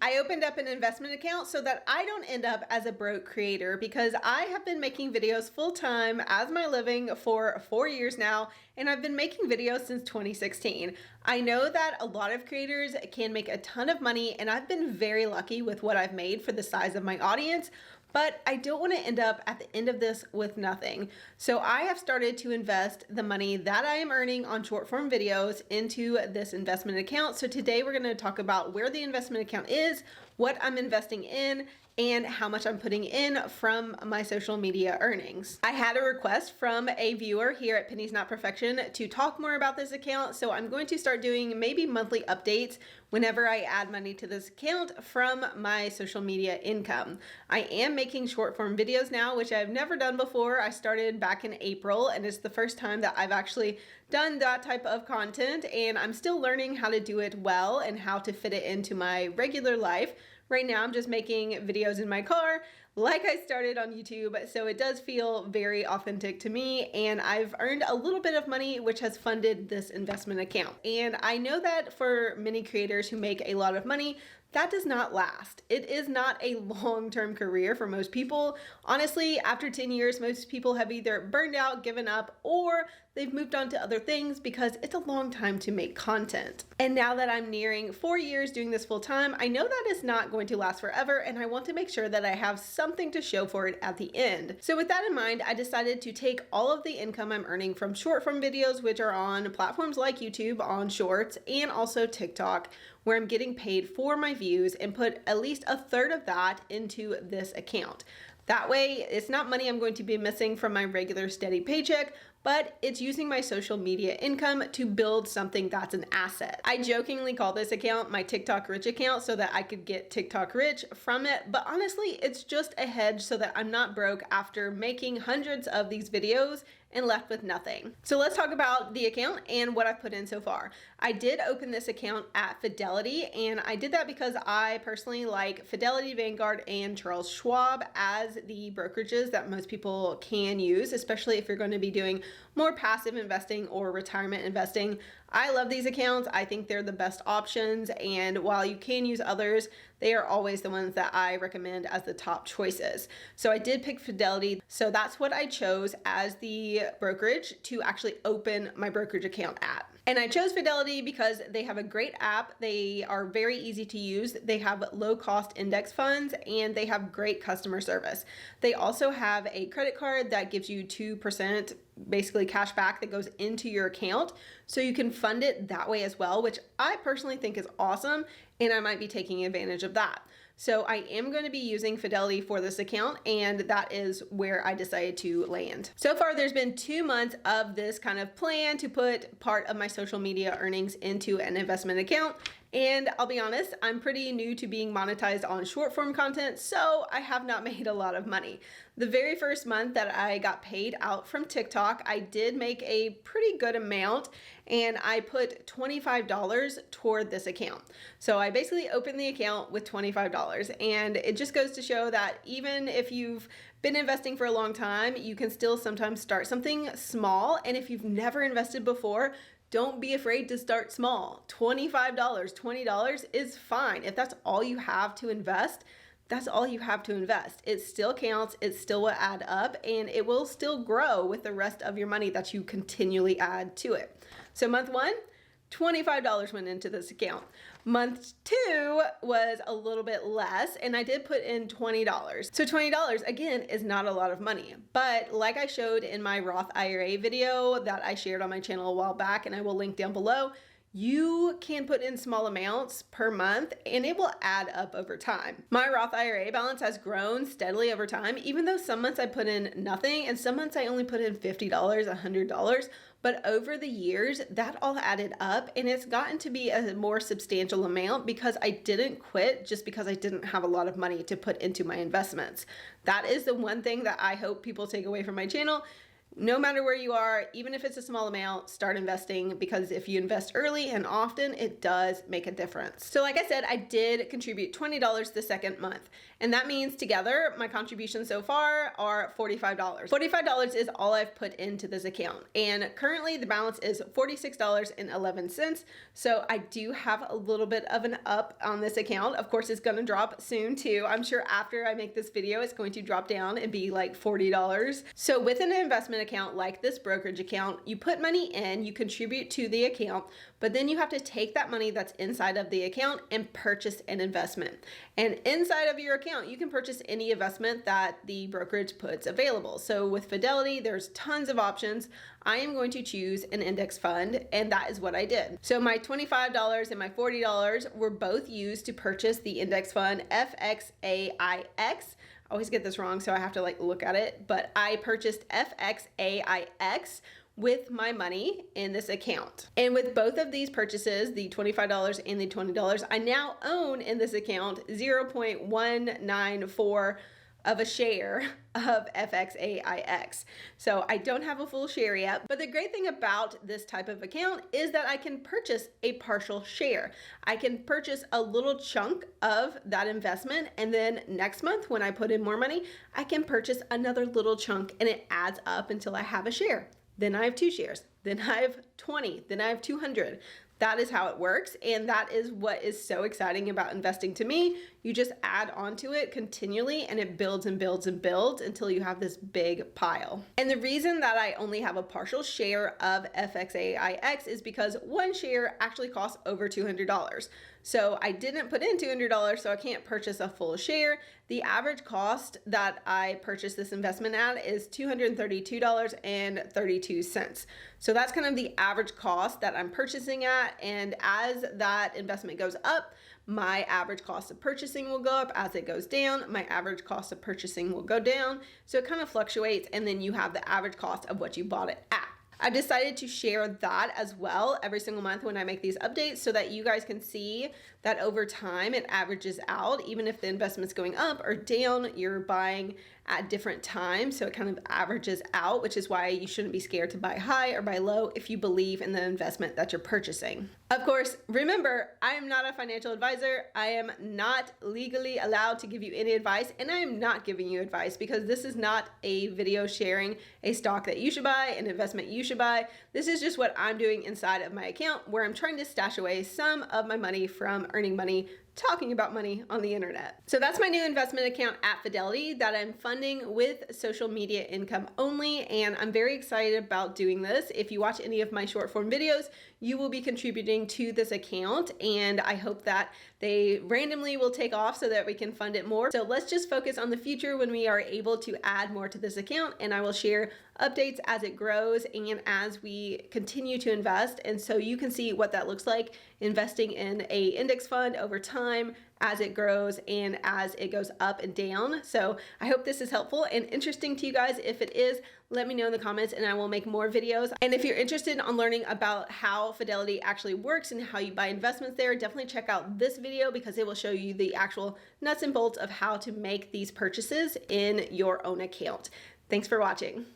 I opened up an investment account so that I don't end up as a broke creator, because I have been making videos full time as my living for 4 years now, and I've been making videos since 2016. I know that a lot of creators can make a ton of money, and I've been very lucky with what I've made for the size of my audience. But I don't want to end up at the end of this with nothing. So I have started to invest the money that I am earning on short form videos into this investment account. So today we're going to talk about where the investment account is, what I'm investing in, and how much I'm putting in from my social media earnings. I had a request from a viewer here at Pennies Not Perfection to talk more about this account, so I'm going to start doing maybe monthly updates whenever I add money to this account from my social media income. I am making short form videos now, which I've never done before. I started back in April, and it's the first time that I've actually done that type of content, and I'm still learning how to do it well and how to fit it into my regular life. Right now, I'm just making videos in my car like I started on YouTube, so it does feel very authentic to me, and I've earned a little bit of money, which has funded this investment account. And I know that for many creators who make a lot of money, that does not last. It is not a long-term career for most people. Honestly, after 10 years, most people have either burned out, given up, or they've moved on to other things because it's a long time to make content. And now that I'm nearing 4 years doing this full time, I know that it's not going to last forever, and I want to make sure that I have something to show for it at the end. So with that in mind, I decided to take all of the income I'm earning from short form videos, which are on platforms like YouTube, on Shorts, and also TikTok, where I'm getting paid for my views, and put at least a third of that into this account. That way, it's not money I'm going to be missing from my regular steady paycheck, but it's using my social media income to build something that's an asset. I jokingly call this account my TikTok rich account so that I could get TikTok rich from it, but honestly, it's just a hedge so that I'm not broke after making hundreds of these videos and left with nothing. So let's talk about the account and what I've put in so far. I did open this account at Fidelity, and I did that because I personally like Fidelity, Vanguard, and Charles Schwab as the brokerages that most people can use, especially if you're going to be doing more passive investing or retirement investing. I love these accounts. I think they're the best options, and while you can use others, they are always the ones that I recommend as the top choices. So I did pick Fidelity, so that's what I chose as the brokerage to actually open my brokerage account at. And I chose Fidelity because they have a great app. They are very easy to use. They have low cost index funds, and they have great customer service. They also have a credit card that gives you 2% basically cash back that goes into your account, so you can fund it that way as well, which I personally think is awesome, and I might be taking advantage of that. So I am going to be using Fidelity for this account, and that is where I decided to land. So far, there's been 2 months of this kind of plan to put part of my social media earnings into an investment account. And I'll be honest, I'm pretty new to being monetized on short form content, so I have not made a lot of money. The very first month that I got paid out from TikTok, I did make a pretty good amount, and I put $25 toward this account. So I basically opened the account with $25, and it just goes to show that even if you've been investing for a long time, you can still sometimes start something small. And if you've never invested before, don't be afraid to start small. $25, $20 is fine. If that's all you have to invest, that's all you have to invest. It still counts, it still will add up, and it will still grow with the rest of your money that you continually add to it. So month 1, $25 went into this account. Month 2 was a little bit less, and I did put in $20. So $20, again, is not a lot of money. But like I showed in my Roth IRA video that I shared on my channel a while back, and I will link down below, you can put in small amounts per month and it will add up over time. My Roth IRA balance has grown steadily over time, even though some months I put in nothing and some months I only put in $50, $100. But over the years, that all added up, and it's gotten to be a more substantial amount because I didn't quit just because I didn't have a lot of money to put into my investments. That is the one thing that I hope people take away from my channel. No matter where you are, even if it's a small amount, start investing, because if you invest early and often, it does make a difference. So like I said, I did contribute $20 the second month. And that means together, my contributions so far are $45. $45 is all I've put into this account. And currently the balance is $46.11. So I do have a little bit of an up on this account. Of course, it's gonna drop soon too. I'm sure after I make this video, it's going to drop down and be like $40. So with an investment account like this brokerage account, you put money in, you contribute to the account, but then you have to take that money that's inside of the account and purchase an investment. And inside of your account, you can purchase any investment that the brokerage puts available. So with Fidelity, there's tons of options. I am going to choose an index fund, and that is what I did. So my $25 and my $40 were both used to purchase the index fund FXAIX. I always get this wrong, so I have to like look at it, but I purchased FXAIX with my money in this account. And with both of these purchases, the $25 and the $20, I now own in this account 0.194 of a share of FXAIX. So I don't have a full share yet, but the great thing about this type of account is that I can purchase a partial share. I can purchase a little chunk of that investment, and then next month when I put in more money, I can purchase another little chunk, and it adds up until I have a share. Then I have 2 shares, then I have 20, then I have 200. That is how it works, and that is what is so exciting about investing to me. You just add onto it continually, and it builds and builds and builds until you have this big pile. And the reason that I only have a partial share of FXAIX is because one share actually costs over $200. So I didn't put in $200, so I can't purchase a full share. The average cost that I purchased this investment at is $232.32. So that's kind of the average cost that I'm purchasing at. And as that investment goes up, my average cost of purchasing will go up. As it goes down, my average cost of purchasing will go down. So it kind of fluctuates, and then you have the average cost of what you bought it at. I decided to share that as well every single month when I make these updates, so that you guys can see that over time it averages out. Even if the investment's going up or down, you're buying at different times, so it kind of averages out, which is why you shouldn't be scared to buy high or buy low if you believe in the investment that you're purchasing. Of course, remember, I am not a financial advisor. I am not legally allowed to give you any advice, and I am not giving you advice because this is not a video sharing a stock that you should buy, an investment you should buy. This is just what I'm doing inside of my account, where I'm trying to stash away some of my money from earning money, talking about money on the internet. So that's my new investment account at Fidelity that I'm funding with social media income only, and I'm very excited about doing this. If you watch any of my short form videos, you will be contributing to this account, and I hope that they randomly will take off so that we can fund it more. So let's just focus on the future when we are able to add more to this account, and I will share updates as it grows and as we continue to invest. And so you can see what that looks like investing in a index fund over time as it grows and as it goes up and down. So I hope this is helpful and interesting to you guys. If it is, let me know in the comments and I will make more videos. And if you're interested in learning about how Fidelity actually works and how you buy investments there, definitely check out this video because it will show you the actual nuts and bolts of how to make these purchases in your own account. Thanks for watching.